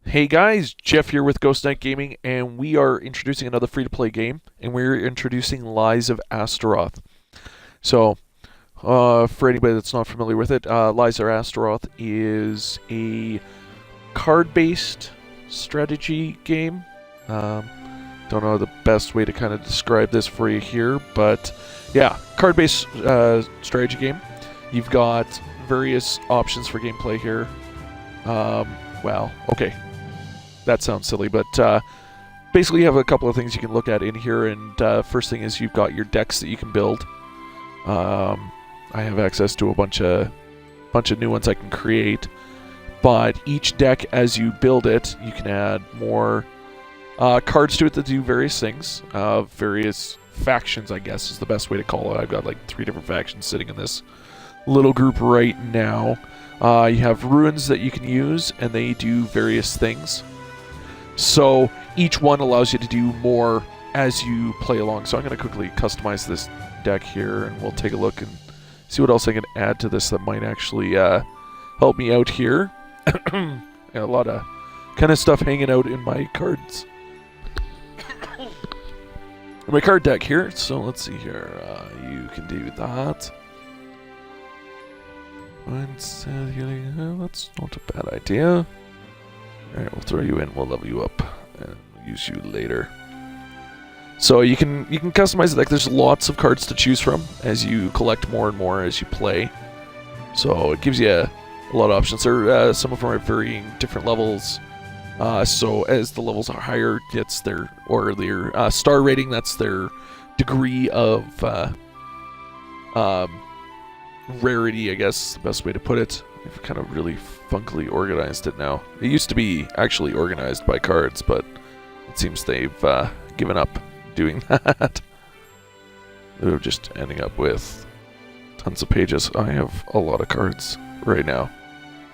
Hey guys, Jeff here with Ghost Knight Gaming, and we are introducing another free-to-play game, and we're introducing Lies of Astaroth. So, for anybody that's not familiar with it, Lies of Astaroth is a card-based strategy game. Don't know the best way to kind of describe this for you here, but yeah, card-based strategy game. You've got various options for gameplay here. Well, okay. That sounds silly, but basically you have a couple of things you can look at in here, and first thing is you've got your decks that you can build. I have access to a bunch of new ones I can create, but each deck, as you build it, you can add more cards to it that do various things. Various factions, I guess, is the best way to call it. I've got like 3 different factions sitting in this little group right now. You have ruins that you can use, and they do various things. So each one allows you to do more as you play along. So I'm going to quickly customize this deck here, and we'll take a look and see what else I can add to this that might actually help me out here. Got a lot of kind of stuff hanging out in my cards. My card deck here. So let's see here. You can do that. That's not a bad idea. Alright, we'll throw you in, we'll level you up, and we'll use you later. So you can customize it. Like, there's lots of cards to choose from as you collect more and more as you play. So it gives you a lot of options. Some of them are varying different levels. So as the levels are higher, gets their star rating. That's their degree of rarity, I guess is the best way to put it. They've kind of really funkily organized it now. It used to be actually organized by cards, but it seems they've given up doing that. They're just ending up with tons of pages. I have a lot of cards right now,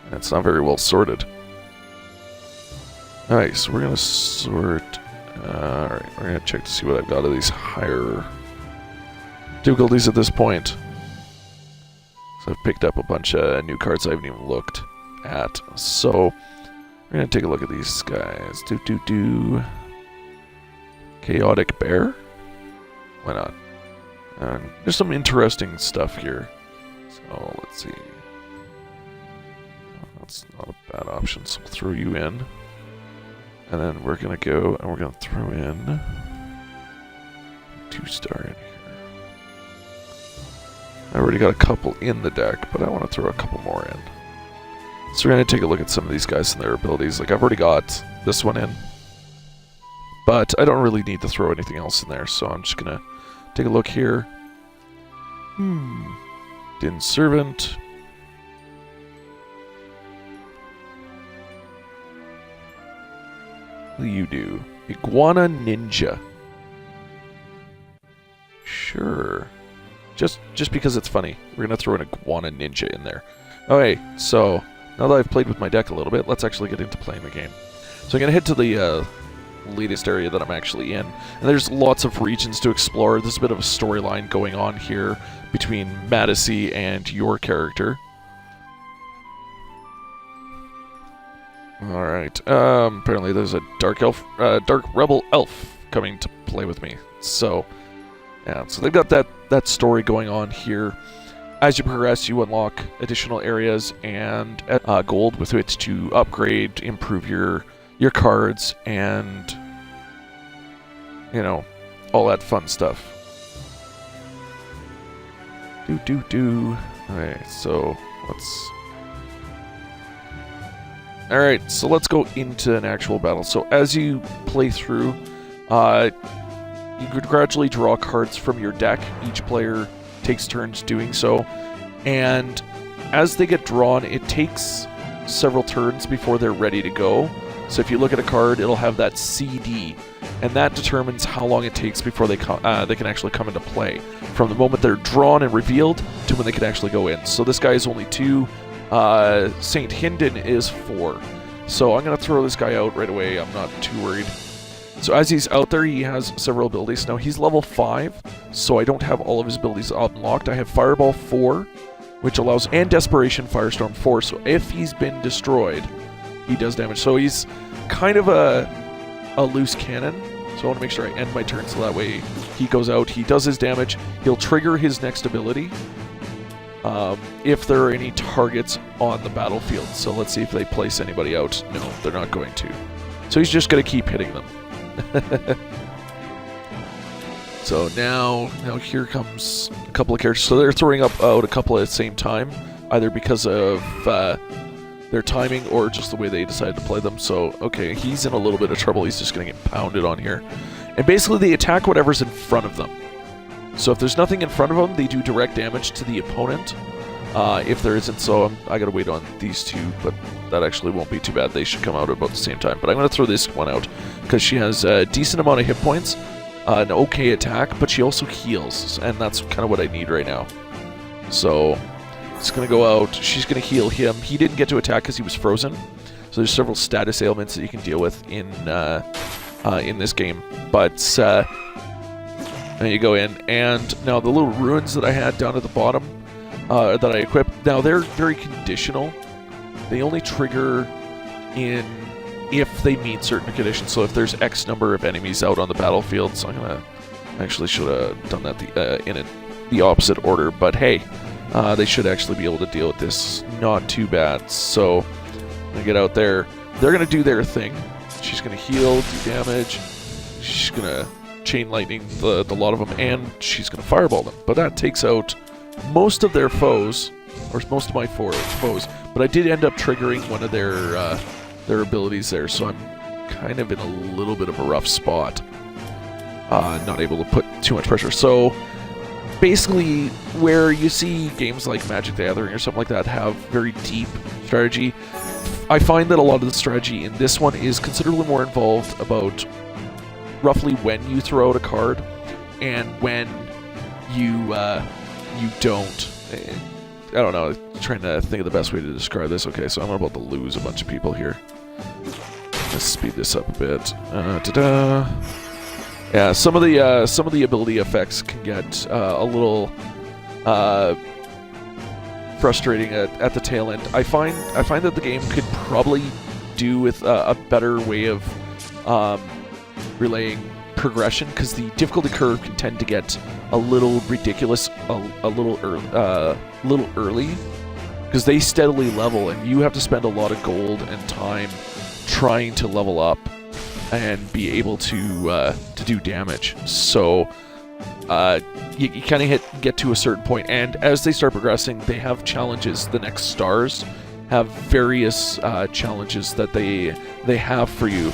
and it's not very well sorted. Alright, so we're going to sort... Alright, we're going to check to see what I've got of these higher difficulties at this point. So I've picked up a bunch of new cards I haven't even looked at. So we're going to take a look at these guys. Chaotic Bear? Why not? There's some interesting stuff here. So let's see. That's not a bad option, so we'll throw you in. And then we're going to go and we're going to throw in 2-star in here. I already got a couple in the deck, but I want to throw a couple more in. So we're going to take a look at some of these guys and their abilities. Like, I've already got this one in, but I don't really need to throw anything else in there, so I'm just going to take a look here. Din Servant. What do you do? Iguana Ninja. Sure. Just because it's funny, we're going to throw an Iguana Ninja in there. Okay, so now that I've played with my deck a little bit, let's actually get into playing the game. So I'm going to head to the latest area that I'm actually in. And there's lots of regions to explore. There's a bit of a storyline going on here between Madisy and your character. Alright, apparently there's a dark rebel elf coming to play with me. So... yeah, so they've got that story going on here. As you progress, you unlock additional areas and gold with which to upgrade, improve your cards, and you know, all that fun stuff. Alright, so let's go into an actual battle. So as you play through, you could gradually draw cards from your deck. Each player takes turns doing so. And as they get drawn, it takes several turns before they're ready to go. So if you look at a card, it'll have that CD. And that determines how long it takes before they can actually come into play. From the moment they're drawn and revealed to when they can actually go in. So this guy is only 2. St. Hinden is 4. So I'm going to throw this guy out right away. I'm not too worried. So as he's out there, he has several abilities. Now, he's level 5, so I don't have all of his abilities unlocked. I have Fireball 4, which allows, and Desperation Firestorm 4, so if he's been destroyed, he does damage. So he's kind of a loose cannon. So I want to make sure I end my turn so that way he goes out, he does his damage, he'll trigger his next ability if there are any targets on the battlefield. So let's see if they place anybody out. No, they're not going to. So he's just going to keep hitting them. So now here comes a couple of characters. So they're throwing out a couple at the same time, either because of their timing or just the way they decided to play them. So, okay, he's in a little bit of trouble. He's just going to get pounded on here. And basically they attack whatever's in front of them. So if there's nothing in front of them, they do direct damage to the opponent. If there isn't, so I got to wait on these two, but that actually won't be too bad. They should come out at about the same time. But I'm going to throw this one out because she has a decent amount of hit points, an okay attack, but she also heals, and that's kind of what I need right now. So it's going to go out. She's going to heal him. He didn't get to attack because he was frozen. So there's several status ailments that you can deal with in this game. But there you go in. And now the little runes that I had down at the bottom that I equipped, now they're very conditional. They only trigger if they meet certain conditions. So if there's X number of enemies out on the battlefield, so I'm gonna actually should have done that in the opposite order. But hey, they should actually be able to deal with this not too bad. So I'm gonna get out there. They're gonna do their thing. She's gonna heal, do damage. She's gonna chain lightning the lot of them, and she's gonna fireball them. But that takes out most of their foes, or most of my foes. But I did end up triggering one of their abilities there, so I'm kind of in a little bit of a rough spot. Not able to put too much pressure. So basically, where you see games like Magic the Gathering or something like that have very deep strategy, I find that a lot of the strategy in this one is considerably more involved about roughly when you throw out a card and when you don't. I don't know, I'm trying to think of the best way to describe this. Okay, so I'm about to lose a bunch of people here. Let's speed this up a bit. Yeah, some of the ability effects can get a little frustrating at the tail end. I find that the game could probably do with a better way of relaying progression, because the difficulty curve can tend to get a little ridiculous a little early, because they steadily level and you have to spend a lot of gold and time trying to level up and be able to do damage. So you kind of get to a certain point, and as they start progressing, they have challenges. The next stars have various challenges that they have for you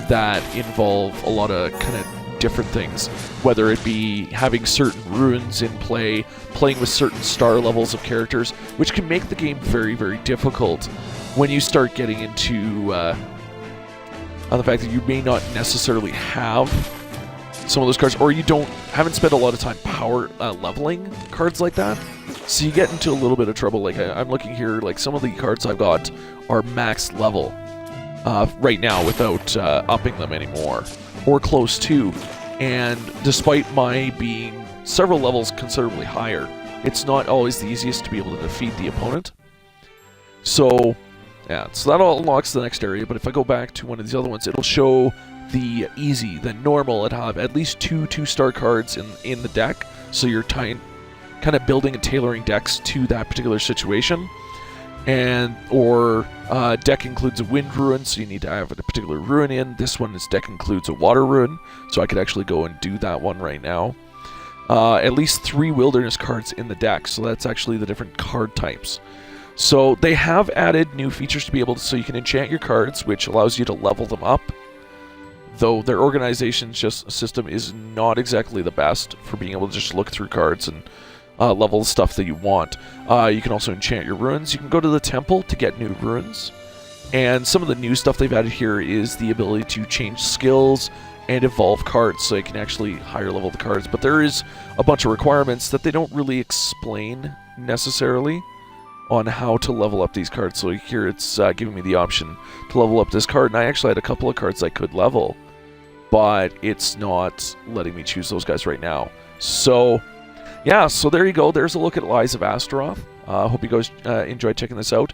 that involve a lot of kind of different things, whether it be having certain runes in play, playing with certain star levels of characters, which can make the game very, very difficult when you start getting into the fact that you may not necessarily have some of those cards, or you haven't spent a lot of time power leveling cards like that. So you get into a little bit of trouble. Like I'm looking here, like some of the cards I've got are max level right now without upping them anymore, or close to. And despite my being several levels considerably higher, it's not always the easiest to be able to defeat the opponent. So yeah, so that all unlocks the next area. But if I go back to one of these other ones, it'll show the easy, the normal, and have at least two-star cards in the deck. So you're kind of building and tailoring decks to that particular situation. And or deck includes a wind rune, so you need to have a particular rune in. This one, deck includes a water rune, so I could actually go and do that one right now. At least 3 wilderness cards in the deck, so that's actually the different card types. So they have added new features to be able to, so you can enchant your cards, which allows you to level them up. Though their organization system is not exactly the best for being able to just look through cards and level the stuff that you want. You can also enchant your runes. You can go to the temple to get new runes. And some of the new stuff they've added here is the ability to change skills and evolve cards, so you can actually higher level the cards. But there is a bunch of requirements that they don't really explain necessarily on how to level up these cards. So here it's giving me the option to level up this card, and I actually had a couple of cards I could level, but it's not letting me choose those guys right now. So yeah, so there you go. There's a look at Lies of Astaroth. Hope you guys enjoyed checking this out.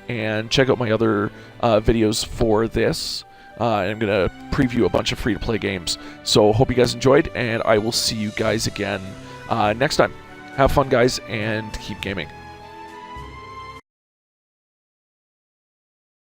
and check out my other videos for this. I'm going to preview a bunch of free-to-play games. So hope you guys enjoyed, and I will see you guys again next time. Have fun, guys, and keep gaming.